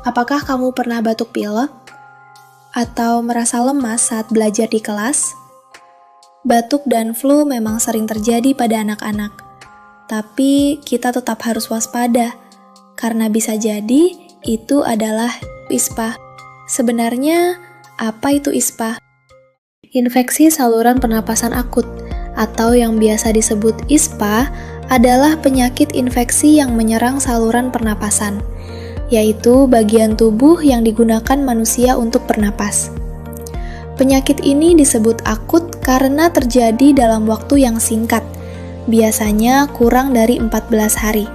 Apakah kamu pernah batuk pilek? Atau merasa lemas saat belajar di kelas? Batuk dan flu memang sering terjadi pada anak-anak. Tapi kita tetap harus waspada, karena bisa jadi itu adalah ISPA. Sebenarnya, apa itu ISPA? Infeksi saluran pernapasan akut, atau yang biasa disebut ISPA, adalah penyakit infeksi yang menyerang saluran pernapasan, yaitu bagian tubuh yang digunakan manusia untuk bernapas. Penyakit ini disebut akut karena terjadi dalam waktu yang singkat, biasanya kurang dari 14 hari.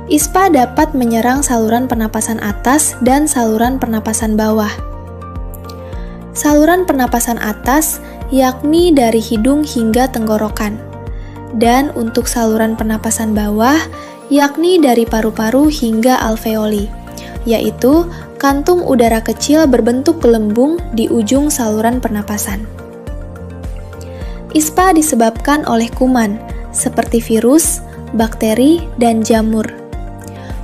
ISPA dapat menyerang saluran pernapasan atas dan saluran pernapasan bawah. Saluran pernapasan atas yakni dari hidung hingga tenggorokan, dan untuk saluran pernapasan bawah yakni dari paru-paru hingga alveoli, yaitu kantung udara kecil berbentuk gelembung di ujung saluran pernapasan. ISPA disebabkan oleh kuman, seperti virus, bakteri, dan jamur.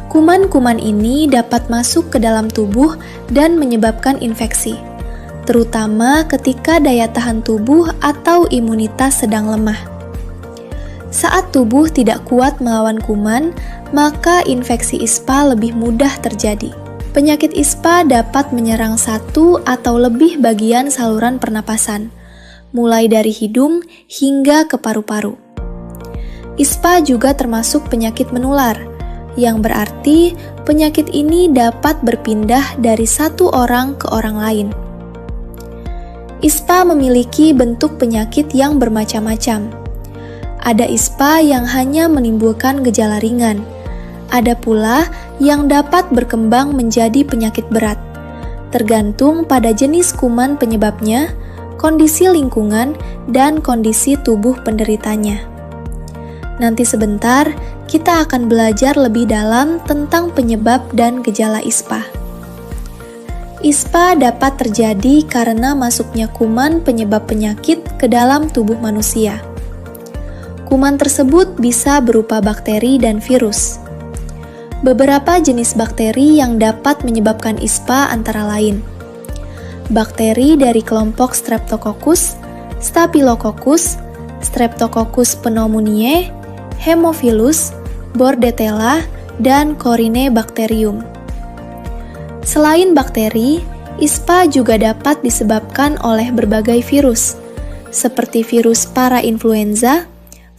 Kuman-kuman ini dapat masuk ke dalam tubuh dan menyebabkan infeksi, terutama ketika daya tahan tubuh atau imunitas sedang lemah. Saat tubuh tidak kuat melawan kuman, maka infeksi ISPA lebih mudah terjadi. Penyakit ISPA dapat menyerang satu atau lebih bagian saluran pernapasan, mulai dari hidung hingga ke paru-paru. ISPA juga termasuk penyakit menular, yang berarti penyakit ini dapat berpindah dari satu orang ke orang lain. ISPA memiliki bentuk penyakit yang bermacam-macam. Ada ISPA yang hanya menimbulkan gejala ringan. Ada pula yang dapat berkembang menjadi penyakit berat, tergantung pada jenis kuman penyebabnya, kondisi lingkungan, dan kondisi tubuh penderitanya. Nanti sebentar, kita akan belajar lebih dalam tentang penyebab dan gejala ISPA. ISPA dapat terjadi karena masuknya kuman penyebab penyakit ke dalam tubuh manusia. Kuman tersebut bisa berupa bakteri dan virus. Beberapa jenis bakteri yang dapat menyebabkan ISPA antara lain: bakteri dari kelompok Streptococcus, Staphylococcus, Streptococcus pneumoniae, Haemophilus, Bordetella, dan Corynebacterium. Selain bakteri, ISPA juga dapat disebabkan oleh berbagai virus, seperti virus parainfluenza,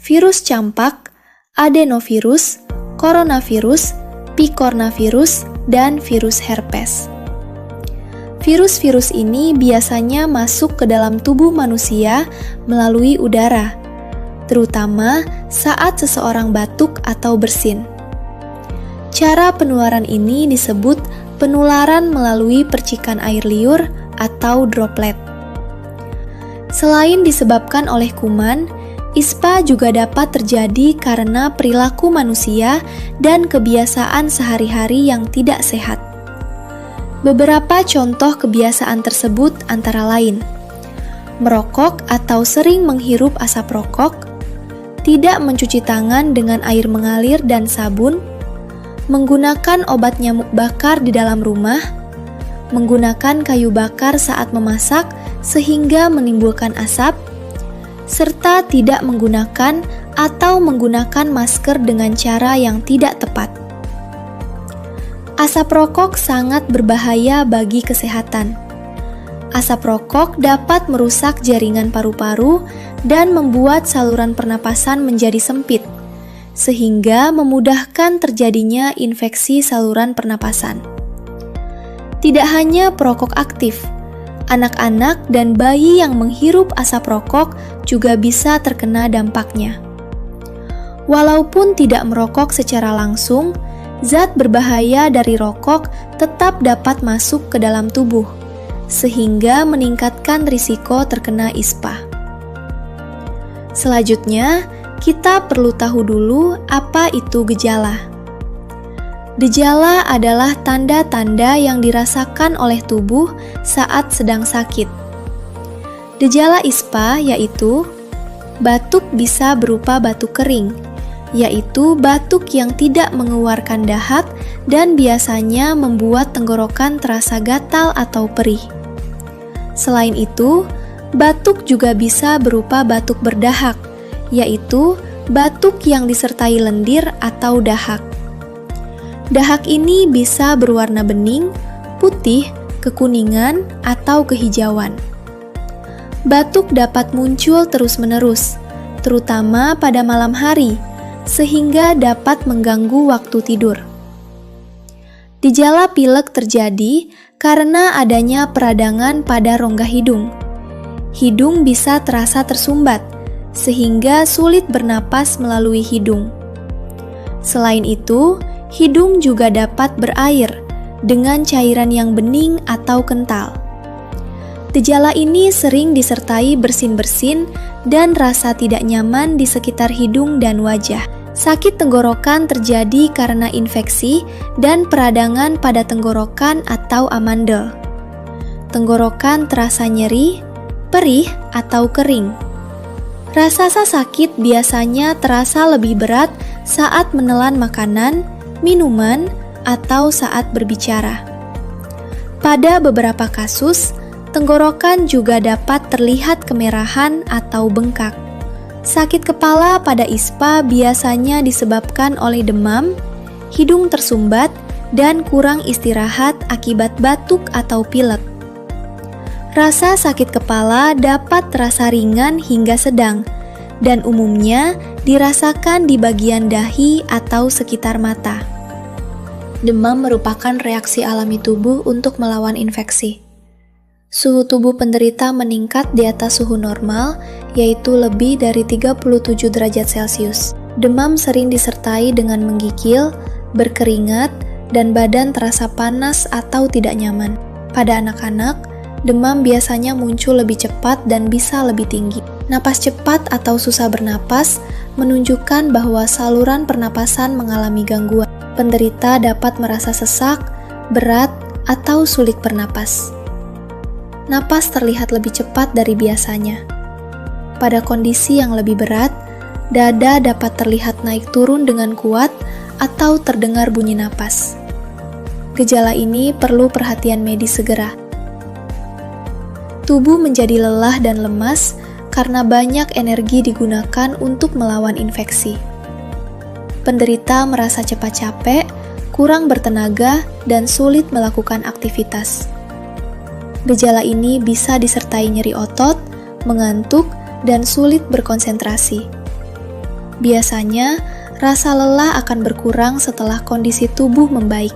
virus campak, adenovirus, coronavirus, picornavirus, dan virus herpes. Virus-virus ini biasanya masuk ke dalam tubuh manusia melalui udara, terutama saat seseorang batuk atau bersin. Cara penularan ini disebut penularan melalui percikan air liur atau droplet. Selain disebabkan oleh kuman, ISPA juga dapat terjadi karena perilaku manusia dan kebiasaan sehari-hari yang tidak sehat. Beberapa contoh kebiasaan tersebut antara lain: merokok atau sering menghirup asap rokok, tidak mencuci tangan dengan air mengalir dan sabun, menggunakan obat nyamuk bakar di dalam rumah, menggunakan kayu bakar saat memasak sehingga menimbulkan asap, serta tidak menggunakan atau menggunakan masker dengan cara yang tidak tepat. Asap rokok sangat berbahaya bagi kesehatan. Asap rokok dapat merusak jaringan paru-paru dan membuat saluran pernapasan menjadi sempit, sehingga memudahkan terjadinya infeksi saluran pernapasan. Tidak hanya perokok aktif, anak-anak dan bayi yang menghirup asap rokok juga bisa terkena dampaknya. Walaupun tidak merokok secara langsung, zat berbahaya dari rokok tetap dapat masuk ke dalam tubuh, sehingga meningkatkan risiko terkena ISPA. Selanjutnya, kita perlu tahu dulu apa itu gejala. Gejala adalah tanda-tanda yang dirasakan oleh tubuh saat sedang sakit. Gejala ISPA yaitu batuk bisa berupa batuk kering, yaitu batuk yang tidak mengeluarkan dahak dan biasanya membuat tenggorokan terasa gatal atau perih. Selain itu, batuk juga bisa berupa batuk berdahak, yaitu batuk yang disertai lendir atau dahak. Dahak ini bisa berwarna bening, putih, kekuningan, atau kehijauan. Batuk dapat muncul terus-menerus, terutama pada malam hari, sehingga dapat mengganggu waktu tidur. Gejala pilek terjadi karena adanya peradangan pada rongga hidung. Hidung bisa terasa tersumbat, sehingga sulit bernapas melalui hidung. Selain itu, hidung juga dapat berair dengan cairan yang bening atau kental. Gejala ini sering disertai bersin-bersin dan rasa tidak nyaman di sekitar hidung dan wajah. Sakit tenggorokan terjadi karena infeksi dan peradangan pada tenggorokan atau amandel. Tenggorokan terasa nyeri, perih, atau kering. Rasa sakit biasanya terasa lebih berat saat menelan makanan, minuman, atau saat berbicara. Pada beberapa kasus, tenggorokan juga dapat terlihat kemerahan atau bengkak. Sakit kepala pada ISPA biasanya disebabkan oleh demam, hidung tersumbat, dan kurang istirahat akibat batuk atau pilek. Rasa sakit kepala dapat terasa ringan hingga sedang, dan umumnya dirasakan di bagian dahi atau sekitar mata. Demam merupakan reaksi alami tubuh untuk melawan infeksi. Suhu tubuh penderita meningkat di atas suhu normal, yaitu lebih dari 37 derajat Celcius. Demam sering disertai dengan menggigil, berkeringat, dan badan terasa panas atau tidak nyaman. Pada anak-anak, demam biasanya muncul lebih cepat dan bisa lebih tinggi. Napas cepat atau susah bernapas menunjukkan bahwa saluran pernapasan mengalami gangguan. Penderita dapat merasa sesak, berat, atau sulit bernapas. Napas terlihat lebih cepat dari biasanya. Pada kondisi yang lebih berat, dada dapat terlihat naik turun dengan kuat atau terdengar bunyi napas. Gejala ini perlu perhatian medis segera. Tubuh menjadi lelah dan lemas karena banyak energi digunakan untuk melawan infeksi. Penderita merasa cepat capek, kurang bertenaga, dan sulit melakukan aktivitas. Gejala ini bisa disertai nyeri otot, mengantuk, dan sulit berkonsentrasi. Biasanya, rasa lelah akan berkurang setelah kondisi tubuh membaik.